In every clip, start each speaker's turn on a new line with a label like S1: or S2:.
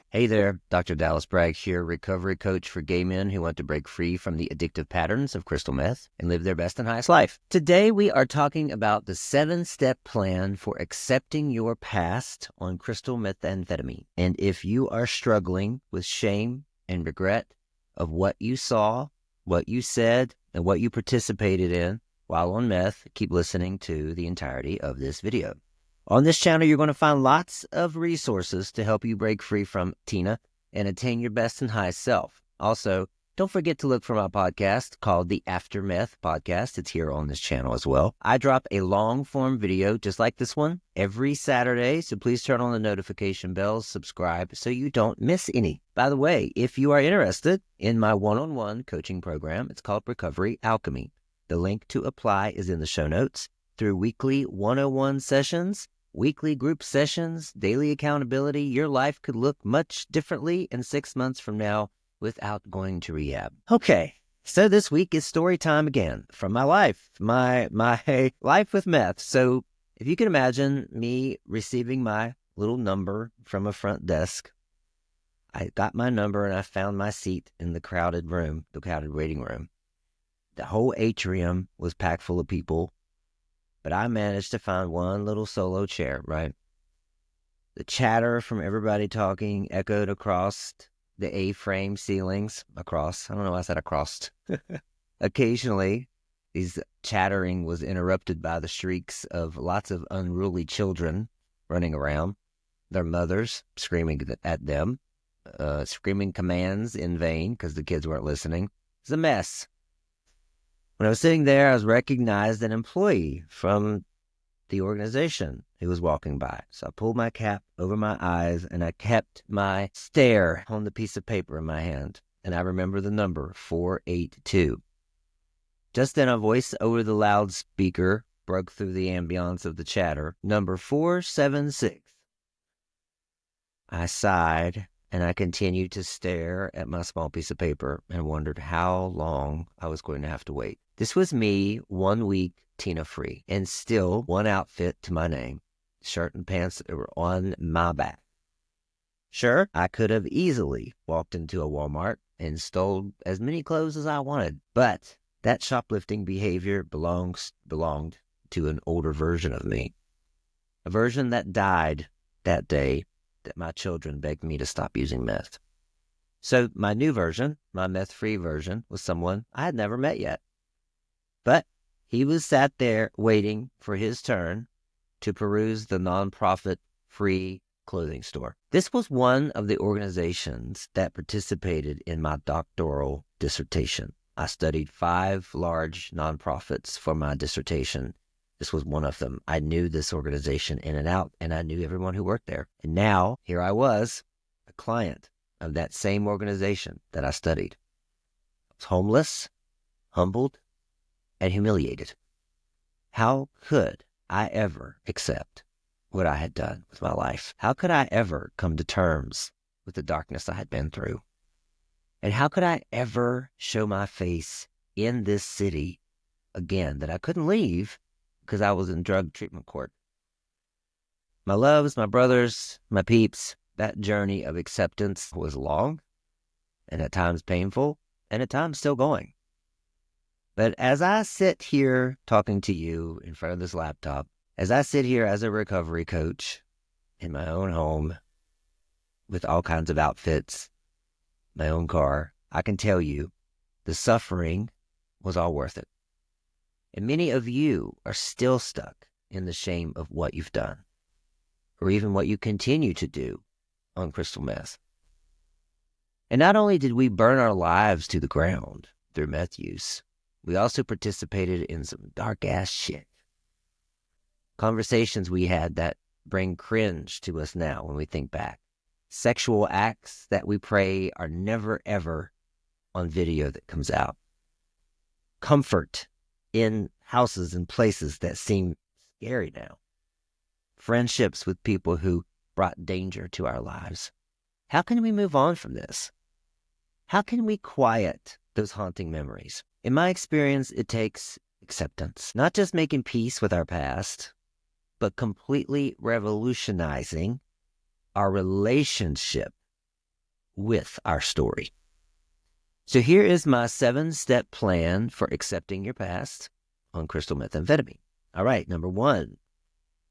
S1: Hey there, Dr. Dallas Bragg here, recovery coach for gay men who want to break free from the addictive patterns of crystal meth and live their best and highest life. Today, we are talking about the 7-step plan for accepting your past on crystal methamphetamine. And if you are struggling with shame and regret of what you saw, what you said, and what you participated in while on meth, keep listening to the entirety of this video. On this channel, you're going to find lots of resources to help you break free from Tina and attain your best and highest self. Also, don't forget to look for my podcast called the After Meth Podcast. It's here on this channel as well. I drop a long-form video just like this one every Saturday, so please turn on the notification bells, subscribe so you don't miss any. By the way, if you are interested in my one-on-one coaching program, it's called Recovery Alchemy. The link to apply is in the show notes. Through weekly 101 sessions, weekly group sessions, daily accountability, your life could look much differently in 6 months from now without going to rehab. Okay, so this week is story time again from my life, my life with meth. So if you can imagine me receiving my little number from a front desk, I got my number and I found my seat in the crowded room, the crowded waiting room. The whole atrium was packed full of people. But I managed to find one little solo chair, right? The chatter from everybody talking echoed across the A-frame ceilings. I don't know why I said across. Occasionally, these chattering was interrupted by the shrieks of lots of unruly children running around, their mothers screaming at them, screaming commands in vain because the kids weren't listening. It's a mess. When I was sitting there, I was recognized an employee from the organization who was walking by. So I pulled my cap over my eyes and I kept my stare on the piece of paper in my hand. And I remember the number 482. Just then a voice over the loudspeaker broke through the ambiance of the chatter. Number 476. I sighed and I continued to stare at my small piece of paper and wondered how long I was going to have to wait. This was me 1 week Tina free and still one outfit to my name, shirt and pants that were on my back. Sure, I could have easily walked into a Walmart and stole as many clothes as I wanted, but that shoplifting behavior belonged to an older version of me, a version that died that day that my children begged me to stop using meth. So my new version, my meth-free version, was someone I had never met yet. But he was sat there waiting for his turn to peruse the nonprofit free clothing store. This was one of the organizations that participated in my doctoral dissertation. I studied 5 large nonprofits for my dissertation. This was one of them. I knew this organization in and out, and I knew everyone who worked there. And now, here I was, a client of that same organization that I studied. I was homeless, humbled, and humiliated. How could I ever accept what I had done with my life? How could I ever come to terms with the darkness I had been through? And how could I ever show my face in this city again that I couldn't leave because I was in drug treatment court? My loves, my brothers, my peeps, that journey of acceptance was long and at times painful and at times still going. But as I sit here talking to you in front of this laptop, as I sit here as a recovery coach in my own home with all kinds of outfits, my own car, I can tell you the suffering was all worth it. And many of you are still stuck in the shame of what you've done, or even what you continue to do on crystal meth. And not only did we burn our lives to the ground through meth use, we also participated in some dark-ass shit. Conversations we had that bring cringe to us now when we think back. Sexual acts that we pray are never, ever on video that comes out. Comfort in houses and places that seem scary now. Friendships with people who brought danger to our lives. How can we move on from this? How can we quiet those haunting memories? In my experience, it takes acceptance, not just making peace with our past, but completely revolutionizing our relationship with our story. So here is my 7-step plan for accepting your past on crystal methamphetamine. All right, number 1,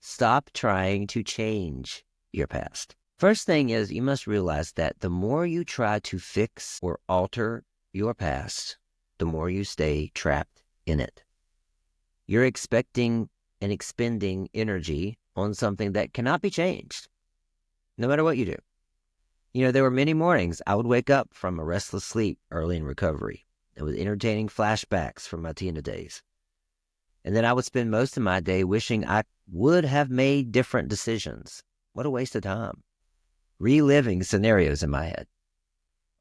S1: stop trying to change your past. First thing is, you must realize that the more you try to fix or alter your past, the more you stay trapped in it. You're expecting and expending energy on something that cannot be changed, no matter what you do. There were many mornings I would wake up from a restless sleep early in recovery and with entertaining flashbacks from my teenage days. And then I would spend most of my day wishing I would have made different decisions. What a waste of time. Reliving scenarios in my head,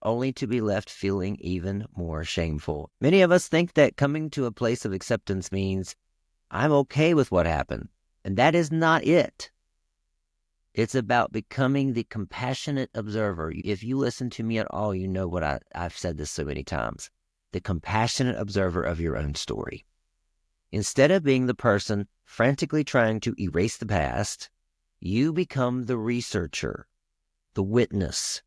S1: only to be left feeling even more shameful. Many of us think that coming to a place of acceptance means I'm okay with what happened, and that is not it. It's about becoming the compassionate observer. If you listen to me at all, you know what I've said this so many times. The compassionate observer of your own story. Instead of being the person frantically trying to erase the past, you become the researcher, the witness,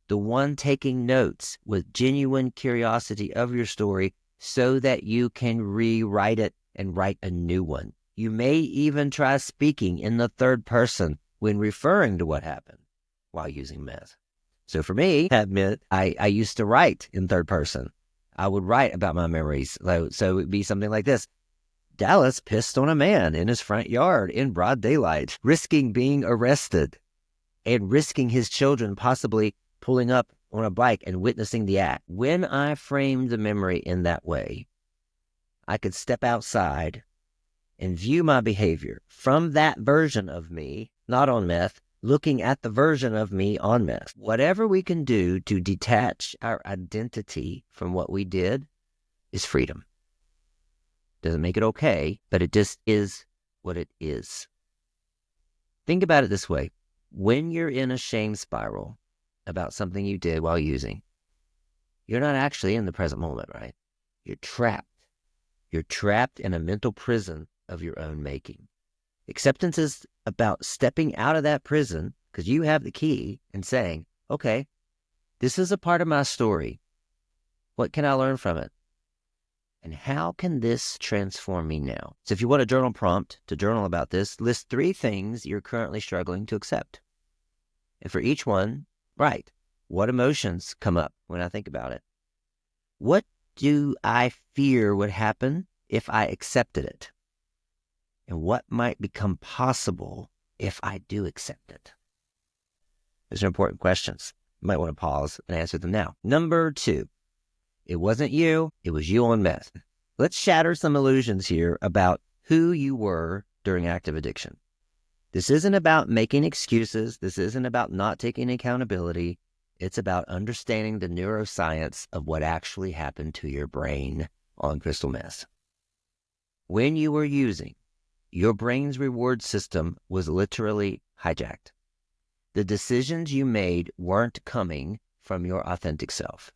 S1: the one taking notes with genuine curiosity of your story so that you can rewrite it and write a new one. You may even try speaking in the third person when referring to what happened while using meth. So for me, that meant I used to write in third person. I would write about my memories. So it would be something like this. Dallas pissed on a man in his front yard in broad daylight, risking being arrested and risking his children possibly pulling up on a bike and witnessing the act. When I framed the memory in that way, I could step outside and view my behavior from that version of me, not on meth, looking at the version of me on meth. Whatever we can do to detach our identity from what we did is freedom. Doesn't make it okay, but it just is what it is. Think about it this way. When you're in a shame spiral about something you did while using, you're not actually in the present moment, right? You're trapped. You're trapped in a mental prison of your own making. Acceptance is about stepping out of that prison because you have the key and saying, okay, this is a part of my story. What can I learn from it? And how can this transform me now? So if you want a journal prompt to journal about this, list 3 things you're currently struggling to accept. And for each one, write, what emotions come up when I think about it? What do I fear would happen if I accepted it? And what might become possible if I do accept it? Those are important questions. You might want to pause and answer them now. Number 2, it wasn't you, it was you on meth. Let's shatter some illusions here about who you were during active addiction. This isn't about making excuses. This isn't about not taking accountability. It's about understanding the neuroscience of what actually happened to your brain on crystal meth. When you were using, your brain's reward system was literally hijacked. The decisions you made weren't coming from your authentic self.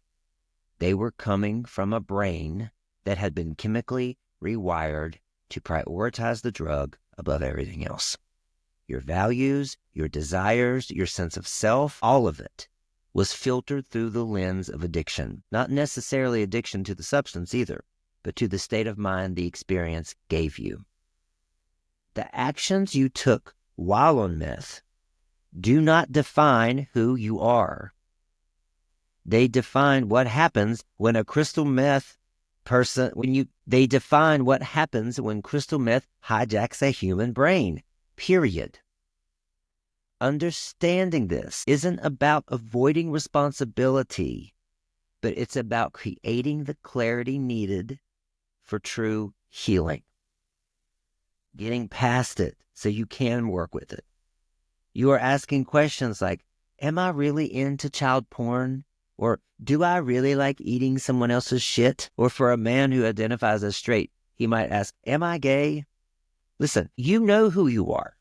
S1: They were coming from a brain that had been chemically rewired to prioritize the drug above everything else. Your values, your desires, your sense of self, all of it was filtered through the lens of addiction. Not necessarily addiction to the substance either, but to the state of mind the experience gave you. The actions you took while on meth do not define who you are. They define what happens when a crystal meth person, they define what happens when crystal meth hijacks a human brain, period. Understanding this isn't about avoiding responsibility, but it's about creating the clarity needed for true healing. Getting past it so you can work with it. You are asking questions like, am I really into child porn? Or do I really like eating someone else's shit? Or for a man who identifies as straight, he might ask, am I gay? Listen, you know who you are.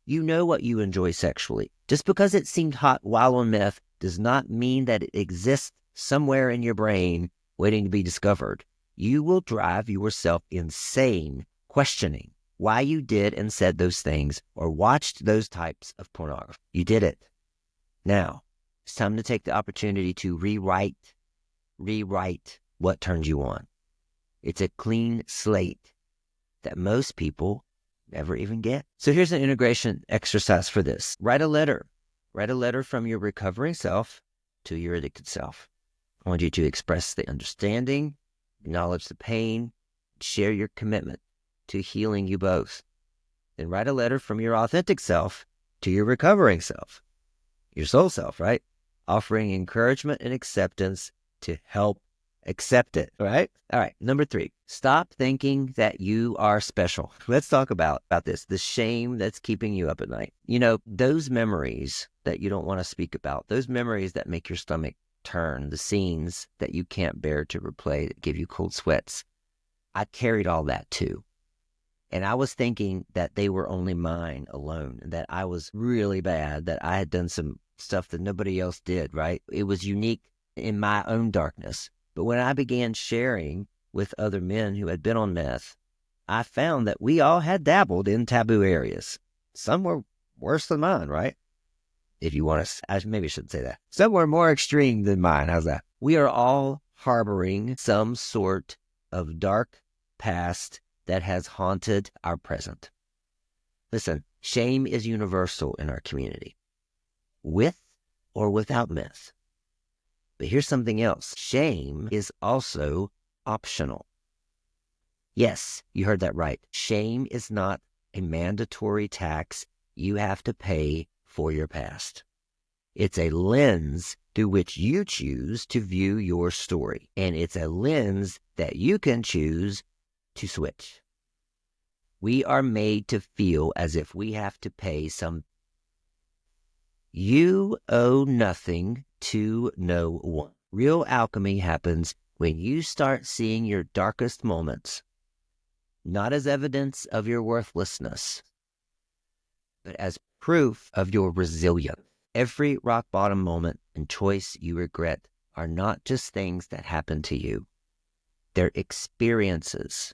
S1: You know what you enjoy sexually. Just because it seemed hot while on meth does not mean that it exists somewhere in your brain waiting to be discovered. You will drive yourself insane questioning why you did and said those things or watched those types of pornography. You did it. Now, It's time to take the opportunity to rewrite what turned you on. It's a clean slate that most people never even get. So here's an integration exercise for this. Write a letter. Write a letter from your recovering self to your addicted self. I want you to express the understanding, acknowledge the pain, share your commitment to healing you both. Then write a letter from your authentic self to your recovering self, your soul self, right? Offering encouragement and acceptance to help accept it, right? All right, number 3, stop thinking that you are special. Let's talk about this, the shame that's keeping you up at night. You know, those memories that you don't want to speak about, those memories that make your stomach turn, the scenes that you can't bear to replay that give you cold sweats. I carried all that too. And I was thinking that they were only mine alone, that I was really bad, that I had done some stuff that nobody else did, right? It was unique in my own darkness. But when I began sharing with other men who had been on meth, I found that we all had dabbled in taboo areas. Some were worse than mine, right? If you want to, I maybe shouldn't say that. Some were more extreme than mine. How's that? We are all harboring some sort of dark past that has haunted our present. Listen, shame is universal in our community, with or without meth. But here's something else. Shame is also optional. Yes, you heard that right. Shame is not a mandatory tax you have to pay for your past. It's a lens through which you choose to view your story. And it's a lens that you can choose to switch. We are made to feel as if we have to pay some. You owe nothing to no one. Real alchemy happens when you start seeing your darkest moments, not as evidence of your worthlessness, but as proof of your resilience. Every rock bottom moment and choice you regret are not just things that happen to you. They're experiences.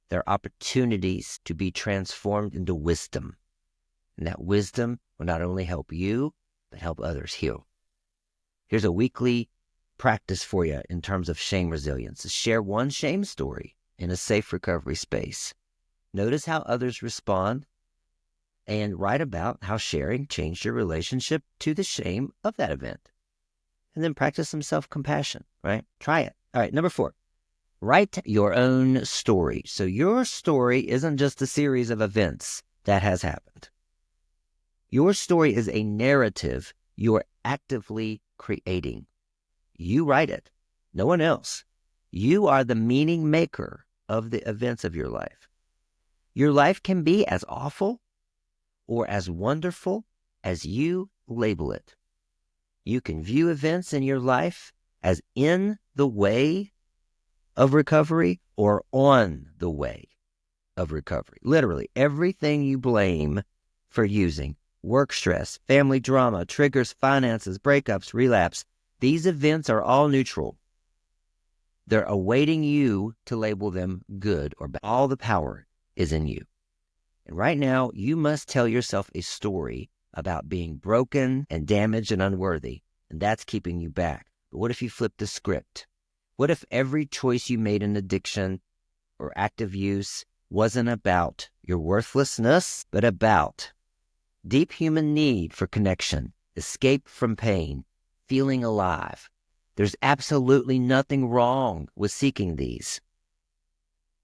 S1: They're opportunities to be transformed into wisdom. And that wisdom will not only help you, but help others heal. Here's a weekly practice for you in terms of shame resilience. Share one shame story in a safe recovery space. Notice how others respond and write about how sharing changed your relationship to the shame of that event. And then practice some self-compassion, right? Try it. All right, number 4. Write your own story. So your story isn't just a series of events that has happened. Your story is a narrative you're actively creating. You write it, no one else. You are the meaning maker of the events of your life. Your life can be as awful or as wonderful as you label it. You can view events in your life as in the way of recovery or on the way of recovery. Literally, everything you blame for using, work stress, family drama, triggers, finances, breakups, relapse, these events are all neutral. They're awaiting you to label them good or bad. All the power is in you. And right now, you must tell yourself a story about being broken and damaged and unworthy, and that's keeping you back. But what if you flip the script? What if every choice you made in addiction or active use wasn't about your worthlessness, but about deep human need for connection, escape from pain, feeling alive? There's absolutely nothing wrong with seeking these.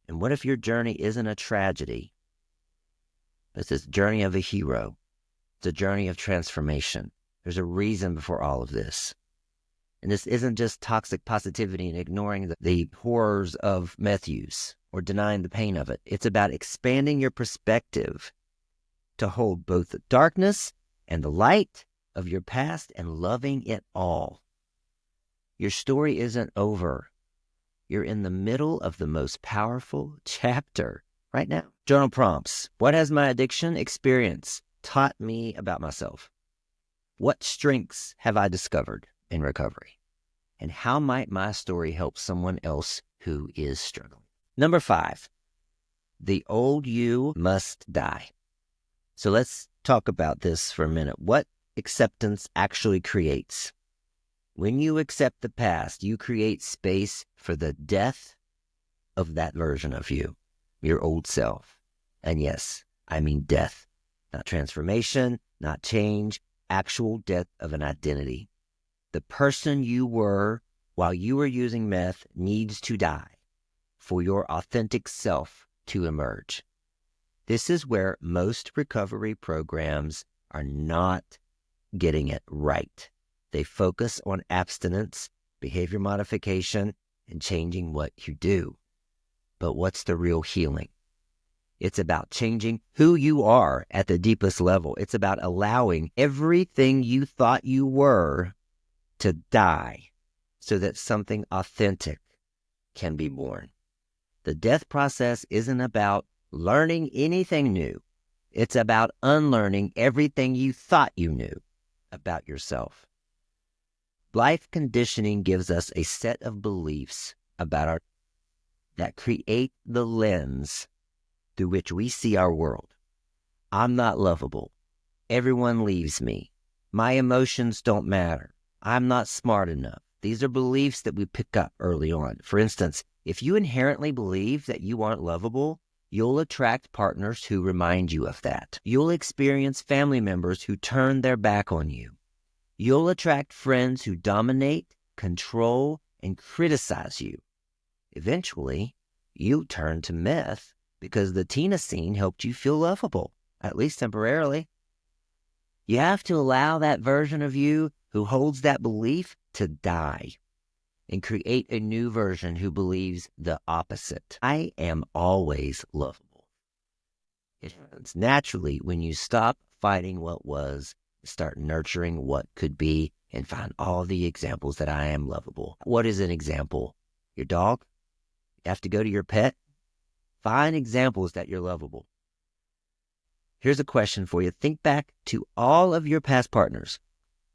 S1: And what if your journey isn't a tragedy? It's a journey of a hero. It's a journey of transformation. There's a reason before all of this. And this isn't just toxic positivity and ignoring the horrors of meth use or denying the pain of it. It's about expanding your perspective to hold both the darkness and the light of your past and loving it all. Your story isn't over. You're in the middle of the most powerful chapter right now. Journal prompts. What has my addiction experience taught me about myself? What strengths have I discovered in recovery? And how might my story help someone else who is struggling? Number 5, the old you must die. So let's talk about this for a minute. What acceptance actually creates. When you accept the past, you create space for the death of that version of you, your old self. And yes, I mean death, not transformation, not change, actual death of an identity. The person you were while you were using meth needs to die for your authentic self to emerge. This is where most recovery programs are not getting it right. They focus on abstinence, behavior modification, and changing what you do. But what's the real healing? It's about changing who you are at the deepest level. It's about allowing everything you thought you were to die so that something authentic can be born. The death process isn't about learning anything new. It's about unlearning everything you thought you knew about yourself. Life conditioning gives us a set of beliefs about that create the lens through which we see our world. I'm not lovable. Everyone leaves me. My emotions don't matter. I'm not smart enough. These are beliefs that we pick up early on. For instance, if you inherently believe that you aren't lovable, you'll attract partners who remind you of that. You'll experience family members who turn their back on you. You'll attract friends who dominate, control, and criticize you. Eventually, you turn to meth because the Tina scene helped you feel lovable, at least temporarily. You have to allow that version of you who holds that belief to die and create a new version who believes the opposite. I am always lovable. It happens naturally when you stop fighting what was, start nurturing what could be, and find all the examples that I am lovable. What is an example? Your dog? You have to go to your pet? Find examples that you're lovable. Here's a question for you. Think back to all of your past partners.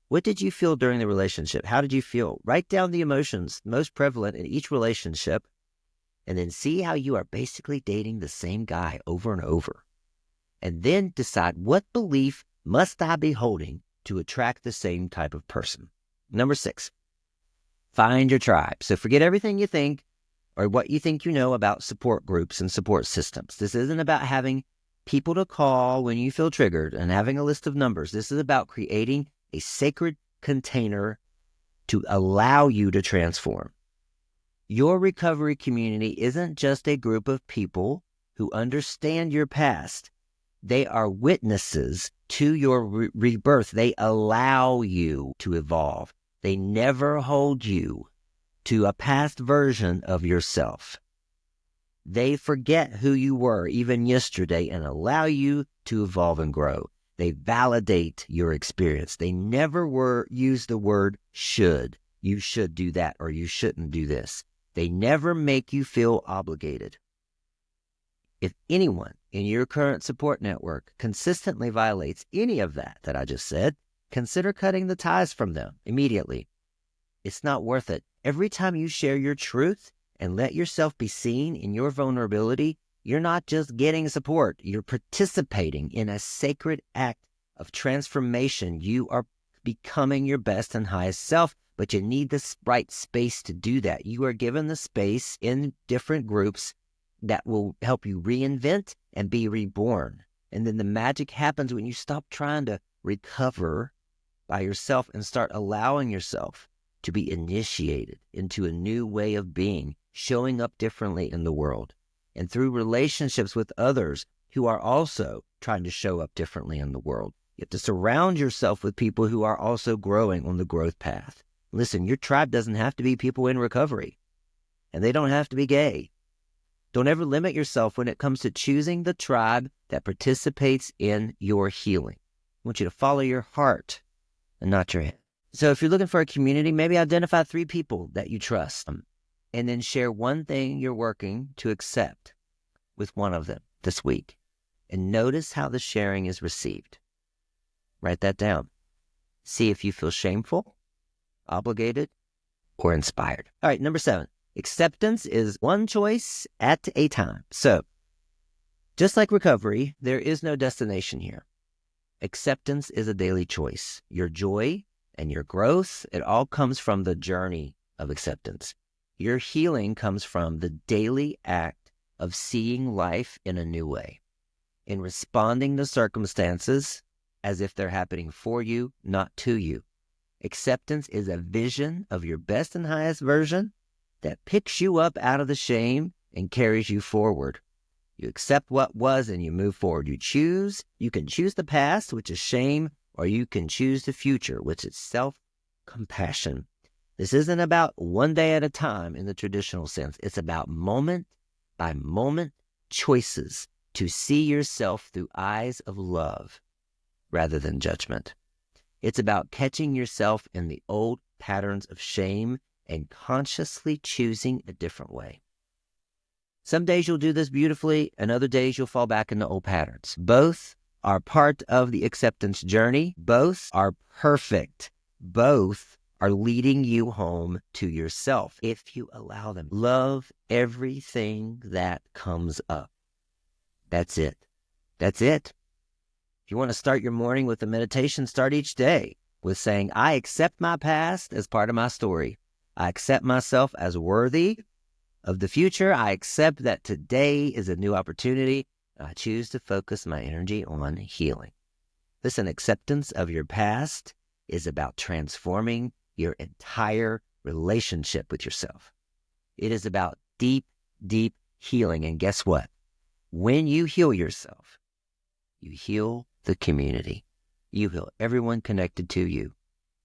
S1: What did you feel during the relationship? How did you feel? Write down the emotions most prevalent in each relationship, and then see how you are basically dating the same guy over and over. And then decide, what belief must I be holding to attract the same type of person? Number 6, find your tribe. So forget everything you think or what you think you know about support groups and support systems. This isn't about having people to call when you feel triggered and having a list of numbers. This is about creating a sacred container to allow you to transform. Your recovery community isn't just a group of people who understand your past. They are witnesses to your rebirth. They allow you to evolve. They never hold you to a past version of yourself. They forget who you were even yesterday and allow you to evolve and grow. They validate your experience. They never use the word should. You should do that or you shouldn't do this. They never make you feel obligated. If anyone in your current support network consistently violates any of that I just said, consider cutting the ties from them immediately. It's not worth it. Every time you share your truth and let yourself be seen in your vulnerability, you're not just getting support, you're participating in a sacred act of transformation. You are becoming your best and highest self, but you need the right space to do that. You are given the space in different groups that will help you reinvent and be reborn. And then the magic happens when you stop trying to recover by yourself and start allowing yourself to be initiated into a new way of being, showing up differently in the world. And through relationships with others who are also trying to show up differently in the world. You have to surround yourself with people who are also growing on the growth path. Listen, your tribe doesn't have to be people in recovery, and they don't have to be gay. Don't ever limit yourself when it comes to choosing the tribe that participates in your healing. I want you to follow your heart and not your head. So if you're looking for a community, maybe identify 3 people that you trust. And then share one thing you're working to accept with one of them this week. And notice how the sharing is received. Write that down. See if you feel shameful, obligated, or inspired. All right, number 7. Acceptance is one choice at a time. So, just like recovery, there is no destination here. Acceptance is a daily choice. Your joy and your growth, it all comes from the journey of acceptance. Your healing comes from the daily act of seeing life in a new way, in responding to circumstances as if they're happening for you, not to you. Acceptance is a vision of your best and highest version that picks you up out of the shame and carries you forward. You accept what was and you move forward. You can choose the past, which is shame, or you can choose the future, which is self-compassion. This isn't about one day at a time in the traditional sense. It's about moment by moment choices to see yourself through eyes of love rather than judgment. It's about catching yourself in the old patterns of shame and consciously choosing a different way. Some days you'll do this beautifully, and other days you'll fall back into old patterns. Both are part of the acceptance journey. Both are perfect. Both are leading you home to yourself if you allow them. Love everything that comes up. That's it. That's it. If you want to start your morning with a meditation, start each day with saying, I accept my past as part of my story. I accept myself as worthy of the future. I accept that today is a new opportunity. I choose to focus my energy on healing. Listen, acceptance of your past is about transforming your entire relationship with yourself. It is about deep, deep healing. And guess what? When you heal yourself, you heal the community. You heal everyone connected to you.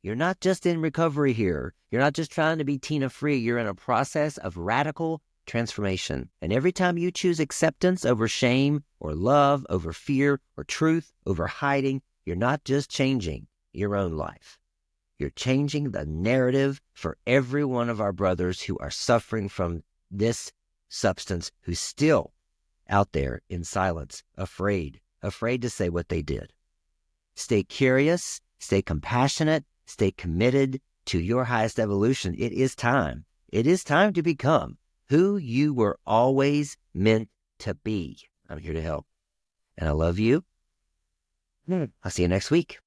S1: You're not just in recovery here. You're not just trying to be Tina-free. You're in a process of radical transformation. And every time you choose acceptance over shame or love over fear or truth over hiding, you're not just changing your own life. You're changing the narrative for every one of our brothers who are suffering from this substance, who's still out there in silence, afraid to say what they did. Stay curious, stay compassionate, stay committed to your highest evolution. It is time. It is time to become who you were always meant to be. I'm here to help. And I love you. I'll see you next week.